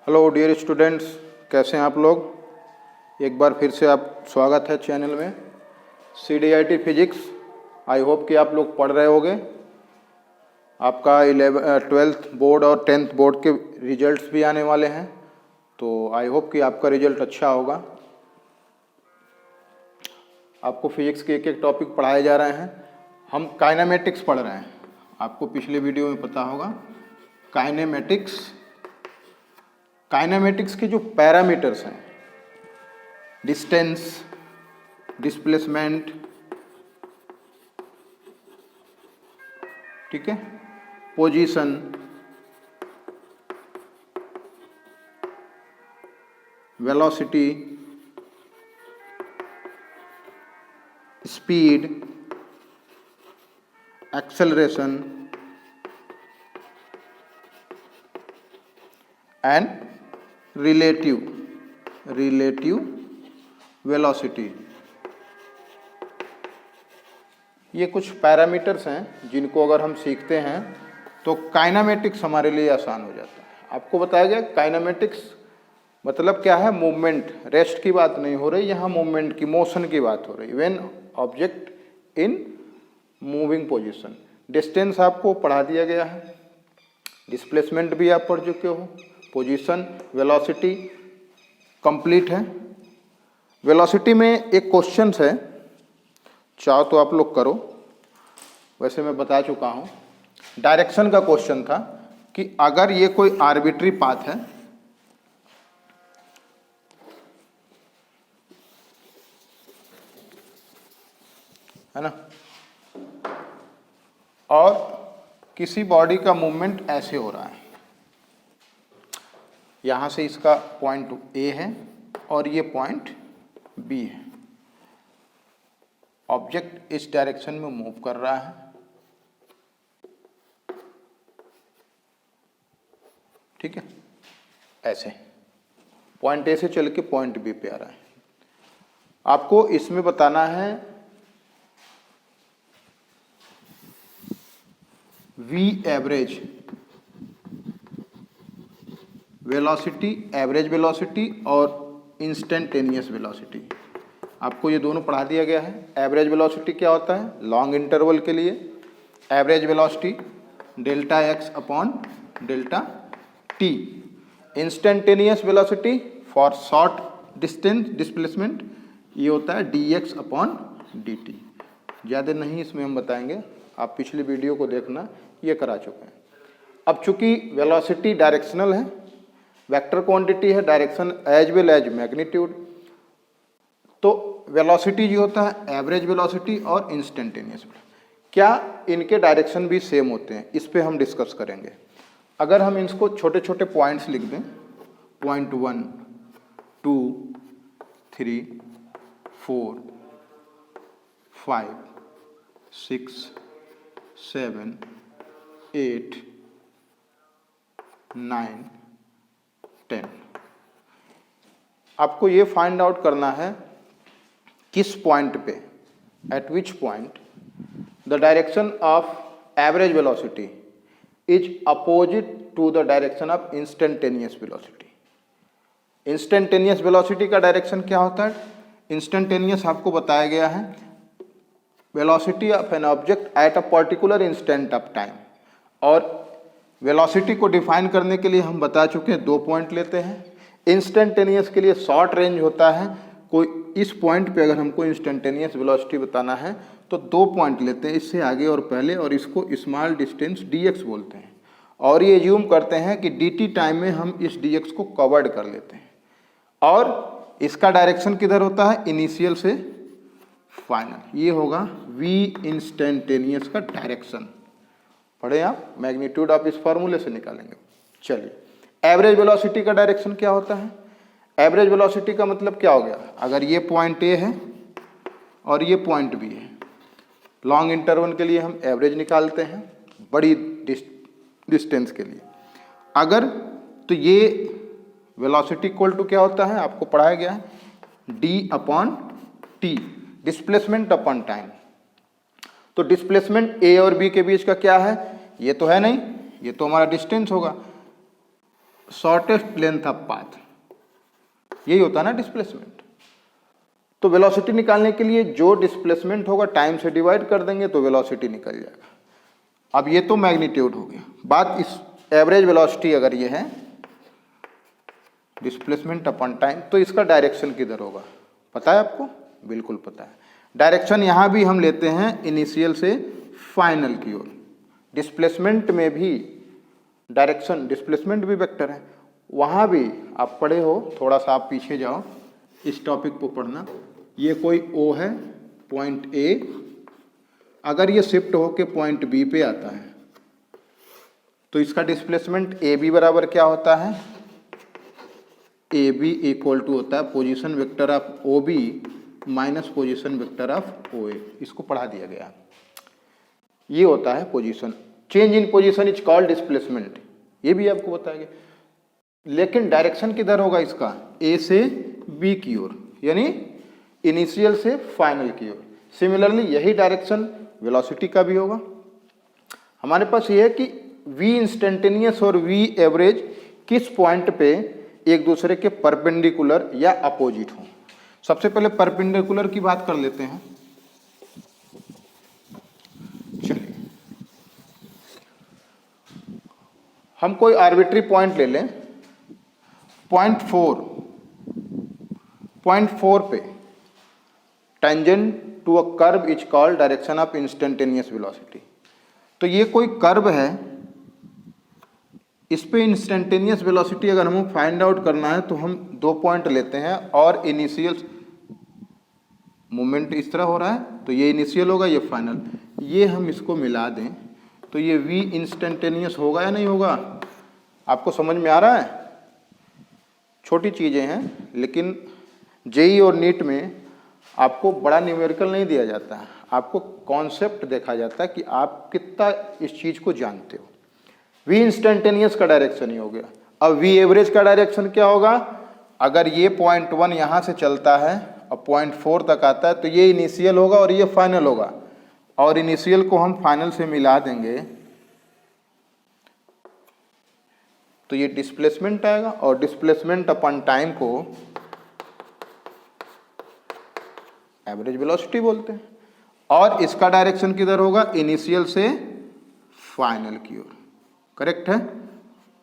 Hello dear students, कैसे हैं आप लोग। एक बार फिर से आप स्वागत है चैनल में CDIT फिजिक्स। आई होप कि आप लोग पढ़ रहे होंगे। आपका 12th बोर्ड और 10th बोर्ड के रिजल्ट्स भी आने वाले हैं, तो आई होप कि आपका रिजल्ट अच्छा होगा। आपको फिजिक्स के एक एक टॉपिक पढ़ाए जा रहे हैं। हम काइनेमेटिक्स पढ़ रहे हैं। आपको पिछले वीडियो में पता होगा काइनेमेटिक्स के जो पैरामीटर्स हैं, डिस्टेंस, डिस्प्लेसमेंट, ठीक है, position, velocity, speed, acceleration and relative velocity, ये कुछ पैरामीटर्स हैं जिनको अगर हम सीखते हैं तो काइनेमेटिक्स हमारे लिए आसान हो जाता है। आपको बताया गया काइनेमेटिक्स मतलब क्या है। मूवमेंट, रेस्ट की बात नहीं हो रही यहाँ, मूवमेंट की, मोशन की बात हो रही। When object in moving position. Distance आपको पढ़ा दिया गया है, डिस्प्लेसमेंट भी आप पढ़ चुके हो, पोजीशन, वेलोसिटी कंप्लीट है। वेलोसिटी में एक क्वेश्चन है, चाहो तो आप लोग करो, वैसे मैं बता चुका हूँ। डायरेक्शन का क्वेश्चन था कि अगर ये कोई आर्बिट्री पाथ है ना, और किसी बॉडी का मूवमेंट ऐसे हो रहा है, यहाँ से इसका पॉइंट A है और ये पॉइंट B है। ऑब्जेक्ट इस डायरेक्शन में मूव कर रहा है, ठीक है, ऐसे पॉइंट A से चल के पॉइंट B पे आ रहा है। आपको इसमें बताना है V average velocity, average velocity और इंस्टेंटेनियस वेलोसिटी। आपको ये दोनों पढ़ा दिया गया है। एवरेज वेलोसिटी क्या होता है, लॉन्ग इंटरवल के लिए average velocity delta x upon delta t। Instantaneous velocity for short distance displacement ये होता है dx अपॉन dt। ज़्यादा नहीं इसमें हम बताएंगे, आप पिछली वीडियो को देखना, ये करा चुके हैं। अब चूंकि वेलोसिटी डायरेक्शनल है, वेक्टर क्वांटिटी है, direction as well as magnitude, तो वेलोसिटी जो होता है एवरेज वेलोसिटी और इंस्टेंटेनियस, क्या इनके डायरेक्शन भी सेम होते हैं, इस पे हम डिस्कस करेंगे। अगर हम इसको छोटे छोटे पॉइंट्स लिख दें, पॉइंट 1, 2, 3, 4, 5, 6, 7, 8, 9, 10, आपको ये फाइंड आउट करना है किस पॉइंट पे, at which point the direction of average velocity is opposite to the direction of instantaneous velocity. Instantaneous velocity का डायरेक्शन क्या होता है, इंस्टेंटेनियस आपको बताया गया है velocity of an object at a particular instant of time. और वेलोसिटी को डिफाइन करने के लिए हम बता चुके हैं, 2 पॉइंट लेते हैं। इंस्टेंटेनियस के लिए शॉर्ट रेंज होता है, कोई इस पॉइंट पे अगर हमको इंस्टेंटेनियस वेलोसिटी बताना है तो 2 पॉइंट लेते हैं, इससे आगे और पहले, और इसको स्मॉल डिस्टेंस dx बोलते हैं। और ये एज्यूम करते हैं कि dt टाइम में हम इस dx को कवर्ड कर लेते हैं। और इसका डायरेक्शन किधर होता है, इनिशियल से फाइनल। ये होगा v इंस्टेंटेनियस का डायरेक्शन। पढ़े आप, मैग्नीट्यूड आप इस फार्मूले से निकालेंगे। चलिए, एवरेज वेलोसिटी का डायरेक्शन क्या होता है। एवरेज वेलोसिटी का मतलब क्या हो गया, अगर ये पॉइंट A है और ये पॉइंट B है, लॉन्ग इंटरवल के लिए हम एवरेज निकालते हैं, बड़ी डिस्टेंस के लिए। अगर तो ये वेलोसिटी इक्वल टू क्या होता है, आपको पढ़ाया गया है d upon t, displacement upon time. तो डिस्प्लेसमेंट A और B के बीच का क्या है, ये तो है नहीं, ये तो हमारा डिस्टेंस होगा। शॉर्टेस्ट लेंथ ऑफ पाथ, यही होता है ना डिस्प्लेसमेंट। तो वेलोसिटी निकालने के लिए जो डिस्प्लेसमेंट होगा टाइम से डिवाइड कर देंगे तो वेलोसिटी निकल जाएगा। अब ये तो मैग्नीट्यूड हो गया। बात इस एवरेज वेलोसिटी अगर ये है डिस्प्लेसमेंट अपॉन टाइम, तो इसका डायरेक्शन किधर होगा पता है आपको? बिल्कुल पता है। डायरेक्शन यहाँ भी हम लेते हैं इनिशियल से फाइनल की ओर। डिस्प्लेसमेंट में भी डायरेक्शन, डिस्प्लेसमेंट भी वेक्टर है। वहाँ भी आप पढ़े हो, थोड़ा सा आप पीछे जाओ, इस टॉपिक को पढ़ना। ये कोई O है, पॉइंट A, अगर ये शिफ्ट होके पॉइंट B पे आता है तो इसका डिस्प्लेसमेंट AB बराबर क्या होता है? AB इक्वल टू होता है position vector of OB minus position vector of OA। इसको पढ़ा दिया गया। ये होता है position. Change in position is called displacement, ये भी आपको बताया गया। लेकिन डायरेक्शन किधर होगा इसका? A से B की ओर, यानी इनिशियल से फाइनल की ओर। सिमिलरली यही डायरेक्शन वेलोसिटी का भी होगा। हमारे पास ये है कि v इंस्टेंटेनियस और v एवरेज किस पॉइंट पे एक दूसरे के परपेंडिकुलर या अपोजिट हो। सबसे पहले परपेंडिकुलर की बात कर लेते हैं। चलिए हम कोई आर्बिट्री पॉइंट ले लें, पॉइंट 4 पे tangent to a curve is called direction of instantaneous velocity. तो ये कोई कर्व है, इस पे इंस्टेंटेनियस वेलोसिटी अगर हमें फाइंड आउट करना है तो हम 2 पॉइंट लेते हैं और इनिशियल मूवमेंट इस तरह हो रहा है तो ये इनिशियल होगा, ये फाइनल। ये हम इसको मिला दें तो ये v इंस्टेंटेनियस होगा या नहीं होगा? आपको समझ में आ रहा है? छोटी चीज़ें हैं, लेकिन जेई और नीट में आपको बड़ा न्यूमेरिकल नहीं दिया जाता है, आपको कॉन्सेप्ट देखा जाता है कि आप कितना इस चीज़ को जानते हो। v इंस्टेंटेनियस का डायरेक्शन ही हो गया। अब v एवरेज का डायरेक्शन क्या होगा? अगर ये पॉइंट 1 यहाँ से चलता है और पॉइंट 4 तक आता है तो ये इनिशियल होगा और ये फाइनल होगा, और इनिशियल को हम फाइनल से मिला देंगे तो ये डिस्प्लेसमेंट आएगा, और डिस्प्लेसमेंट अपॉन टाइम को एवरेज वेलोसिटी बोलते हैं। और इसका डायरेक्शन किधर होगा? इनिशियल से फाइनल की ओर। करेक्ट है?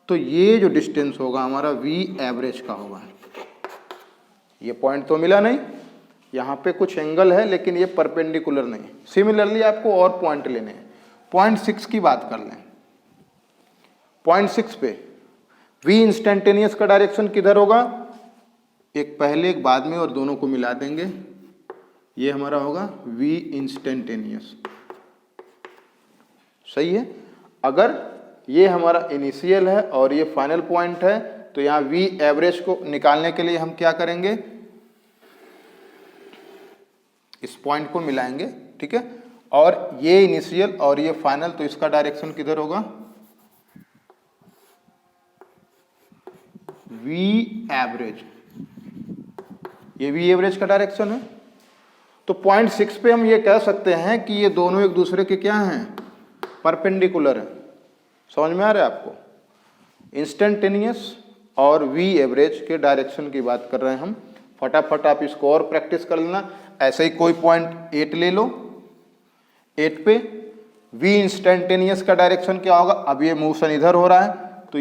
तो ये जो डिस्टेंस होगा हमारा v एवरेज का होगा। ये पॉइंट तो मिला नहीं, यहाँ पे कुछ एंगल है लेकिन ये परपेंडिकुलर नहीं। सिमिलरली आपको और पॉइंट लेने हैं। पॉइंट 6 की बात कर लें। पॉइंट 6 पे v इंस्टेंटेनियस का डायरेक्शन किधर होगा? एक पहले एक बाद में, और दोनों को मिला देंगे, ये हमारा होगा v इंस्टेंटेनियस। सही है? अगर ये हमारा इनिशियल है और ये फाइनल पॉइंट है तो यहाँ v एवरेज को निकालने के लिए हम क्या करेंगे? इस पॉइंट को मिलाएंगे, ठीक है? और ये इनिशियल और ये फाइनल, तो इसका डायरेक्शन किधर होगा? v average. ये v एवरेज का डायरेक्शन है। तो पॉइंट 6 पे हम ये कह सकते हैं कि ये दोनों एक दूसरे के क्या हैं? परपेंडिकुलर है। समझ में आ रहा है आपको? इंस्टेंटेनियस और v एवरेज के डायरेक्शन की बात कर रहे हैं हम। फटाफट आप इसको और प्रैक्टिस कर लेना। ऐसे ही कोई पॉइंट 8 ले लो। 8 पे v इंस्टेंटेनियस का डायरेक्शन क्या होगा? अब ये मोशन इधर हो रहा है तो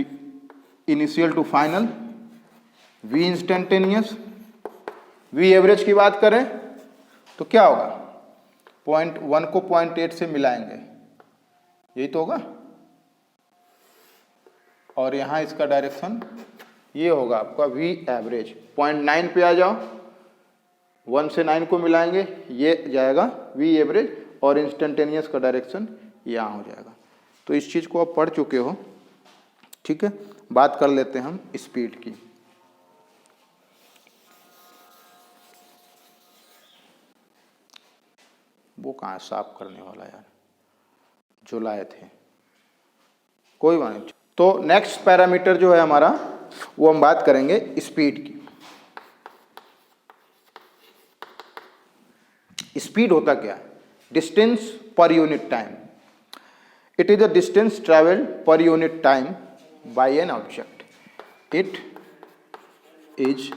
initial to final v instantaneous. v average की बात करें तो क्या होगा? पॉइंट 1 को पॉइंट 8 से मिलाएंगे, यही तो होगा। और यहाँ इसका डायरेक्शन ये होगा आपका v एवरेज। पॉइंट 9 पे आ जाओ, 1 से 9 को मिलाएंगे, ये जाएगा v एवरेज, और इंस्टेंटेनियस का डायरेक्शन यहाँ हो जाएगा। तो इस चीज़ को आप पढ़ चुके हो, ठीक है? बात कर लेते हैं हम स्पीड की। वो कहाँ साफ करने वाला यार, जो लाए थे, कोई बात नहीं। तो नेक्स्ट पैरामीटर जो है हमारा, वो हम बात करेंगे स्पीड की। स्पीड होता क्या है? Distance per unit time. It is the distance travelled per unit time by an object. It is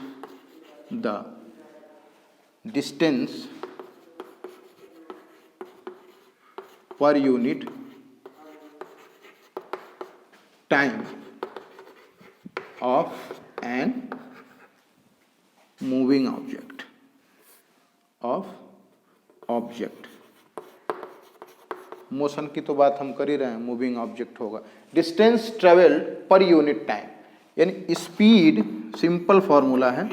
the distance per unit time of an moving object motion की तो बात हम कर ही रहे हैं, मूविंग ऑब्जेक्ट होगा। Distance travelled per unit time, यानी स्पीड सिंपल फॉर्मूला है,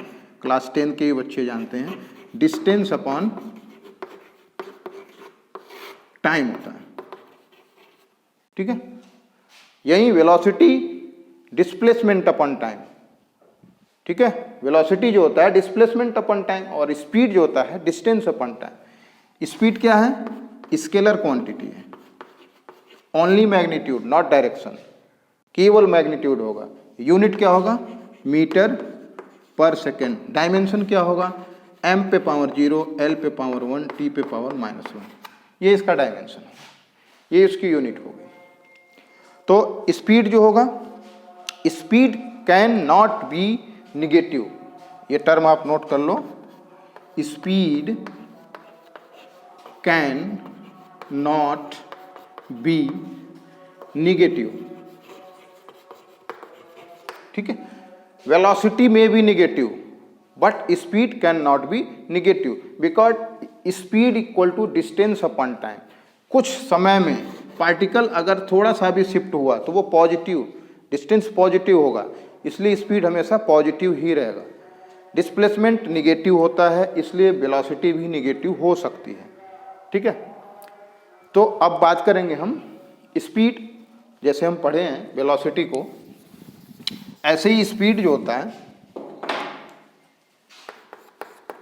क्लास 10 के बच्चे जानते हैं, डिस्टेंस अपॉन टाइम होता है, ठीक है। यही वेलोसिटी डिस्प्लेसमेंट अपॉन टाइम, ठीक है। वेलोसिटी जो होता है डिस्प्लेसमेंट अपॉन टाइम और स्पीड जो होता है डिस्टेंस अपॉन टाइम। स्पीड क्या है? स्केलर क्वांटिटी है, ओनली मैग्नीट्यूड नॉट डायरेक्शन, केवल मैग्नीट्यूड होगा। यूनिट क्या होगा? मीटर पर सेकेंड। डायमेंशन क्या होगा? m पे पावर 0, l पे पावर 1, t पे पावर -1, ये इसका डायमेंशन है, ये इसकी यूनिट होगी। तो स्पीड जो होगा, speed can not be negative, ये टर्म आप नोट कर लो, speed can not be negative, ठीक है। वेलोसिटी में be negative but speed can not be negative because speed equal to distance upon time. कुछ समय में पार्टिकल अगर थोड़ा सा भी शिफ्ट हुआ तो वो पॉजिटिव, डिस्टेंस पॉजिटिव होगा, इसलिए स्पीड हमेशा पॉजिटिव ही रहेगा। डिस्प्लेसमेंट निगेटिव होता है, इसलिए वेलोसिटी भी निगेटिव हो सकती है, ठीक है। तो अब बात करेंगे हम स्पीड, जैसे हम पढ़े हैं वेलोसिटी को, ऐसे ही स्पीड जो होता है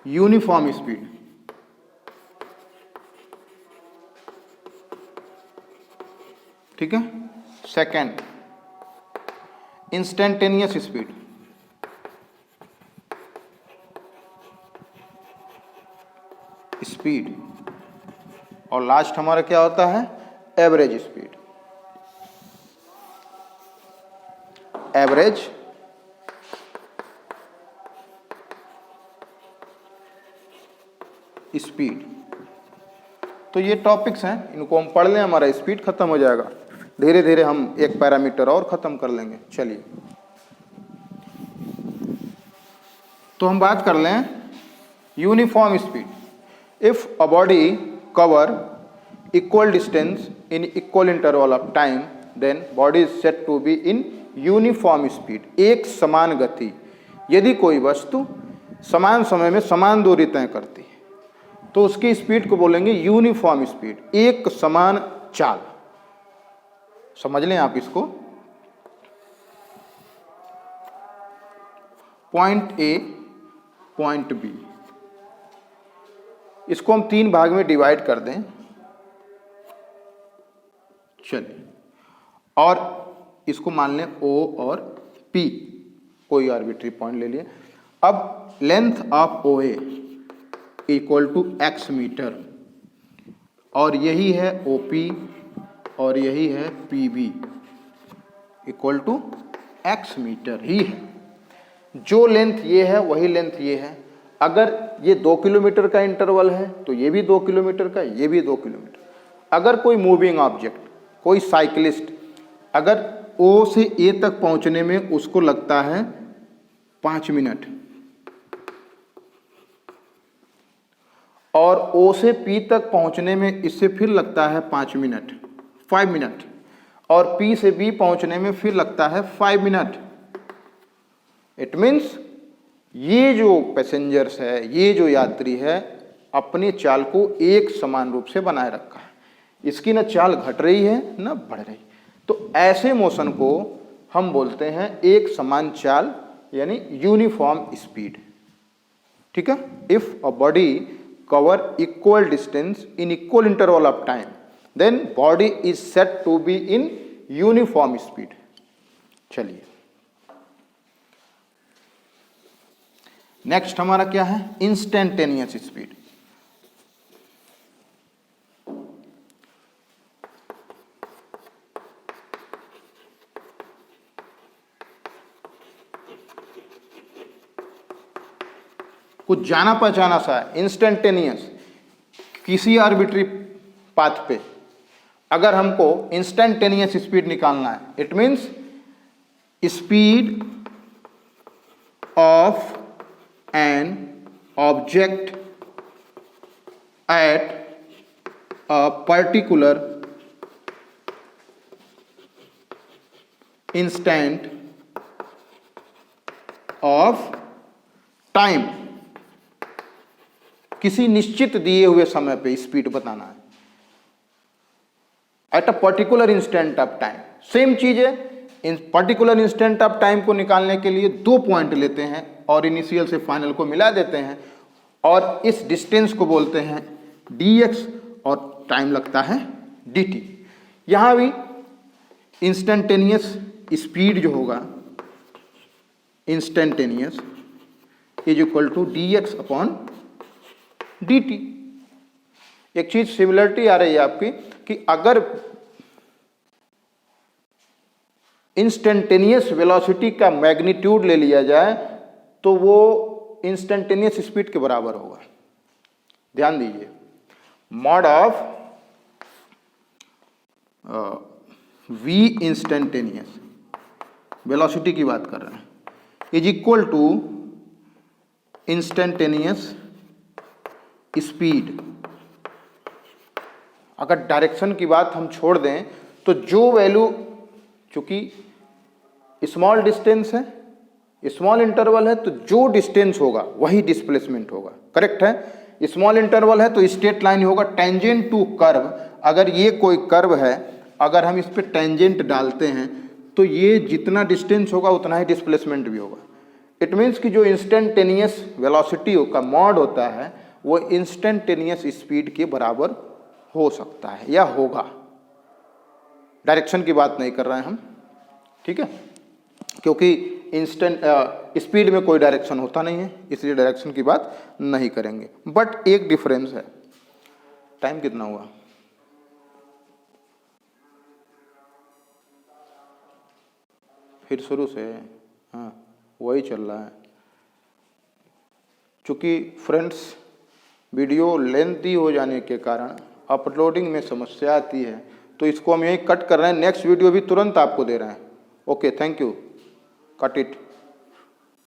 यूनिफॉर्म स्पीड, ठीक है। सेकेंड, इंस्टेंटेनियस स्पीड, और लास्ट हमारा क्या होता है? Average speed. एवरेज स्पीड, तो ये टॉपिक्स हैं, इनको हम पढ़ लें, हमारा स्पीड खत्म हो जाएगा। धीरे धीरे हम एक पैरामीटर और खत्म कर लेंगे। चलिए, तो हम बात कर लें uniform speed. If a body cover equal distance in equal interval of time then body is said to be in uniform speed. एक समान गति, यदि कोई वस्तु समान समय में समान दूरी तय करती है तो उसकी स्पीड को बोलेंगे यूनिफॉर्म स्पीड, एक समान चाल। समझ लें आप इसको, पॉइंट ए पॉइंट बी, इसको हम 3 भाग में डिवाइड कर दें। चलिए, और इसको मान लें O और P, कोई आर्बिट्री पॉइंट ले लिए। अब length of OA equal to x metre, और यही है OP और यही है PB equal to x metre ही है। जो लेंथ ये है वही लेंथ ये है। अगर ये 2 किलोमीटर का इंटरवल है तो ये भी 2 किलोमीटर का, ये भी 2 किलोमीटर। अगर कोई मूविंग ऑब्जेक्ट, कोई साइकिलिस्ट, अगर O से A तक पहुंचने में उसको लगता है 5 मिनट और O से P तक पहुंचने में इससे फिर लगता है 5 मिनट, 5 मिनट, और P से B पहुंचने में फिर लगता है 5 मिनट। इट मीन्स ये जो पैसेंजर्स है, ये जो यात्री है, अपनी चाल को एक समान रूप से बनाए रखा है, इसकी न चाल घट रही है न बढ़ रही। तो ऐसे मोशन को हम बोलते हैं एक समान चाल, यानी यूनिफॉर्म स्पीड, ठीक है। If a body cover equal distance in equal interval of time then body is said to be in uniform speed। चलिए, नेक्स्ट हमारा क्या है? Instantaneous speed. कुछ जाना पहचाना सा है, इंस्टेंटेनियस, किसी आर्बिट्री पाथ पे अगर हमको इंस्टेंटेनियस स्पीड निकालना है, it means speed of an object at a particular instant of time, किसी निश्चित दिए हुए समय पे स्पीड बताना है eight a particular instant of time. Same चीज है, इन पर्टिकुलर इंस्टेंट ऑफ टाइम को निकालने के लिए 2 पॉइंट लेते हैं और इनिशियल से फाइनल को मिला देते हैं और इस डिस्टेंस को बोलते हैं dx और टाइम लगता है dt। यहां भी इंस्टेंटेनियस स्पीड जो होगा, instantaneous is equal to dx upon dt। एक चीज सिमिलरिटी आ रही है आपकी कि अगर इंस्टेंटेनियस वेलोसिटी का मैग्नीट्यूड ले लिया जाए तो वो इंस्टेंटेनियस स्पीड के बराबर होगा। ध्यान दीजिए, mod of v instantaneous velocity की बात कर रहे हैं is equal to instantaneous speed. अगर डायरेक्शन की बात हम छोड़ दें तो जो वैल्यू, चूंकि स्मॉल डिस्टेंस है, स्मॉल इंटरवल है, तो जो डिस्टेंस होगा वही डिस्प्लेसमेंट होगा। करेक्ट है, स्मॉल इंटरवल है तो स्ट्रेट लाइन होगा टेंजेंट टू कर्व। अगर ये कोई कर्व है, अगर हम इस पे टेंजेंट डालते हैं तो ये जितना डिस्टेंस होगा उतना ही डिस्प्लेसमेंट भी होगा। इट मीन्स कि जो इंस्टेंटेनियस वेलोसिटी का मॉड होता है वो इंस्टेंटेनियस स्पीड के बराबर हो सकता है या होगा। डायरेक्शन की बात नहीं कर रहे हैं हम, ठीक है, क्योंकि इंस्टेंट स्पीड में कोई डायरेक्शन होता नहीं है, इसलिए डायरेक्शन की बात नहीं करेंगे। बट एक डिफरेंस है। टाइम कितना हुआ? फिर शुरू से? हाँ, वही चल रहा है। चूंकि फ्रेंड्स वीडियो लेंथी हो जाने के कारण अपलोडिंग में समस्या आती है, तो इसको हम यहीं कट कर रहे हैं। नेक्स्ट वीडियो भी तुरंत आपको दे रहे हैं। Okay, thank you, cut it.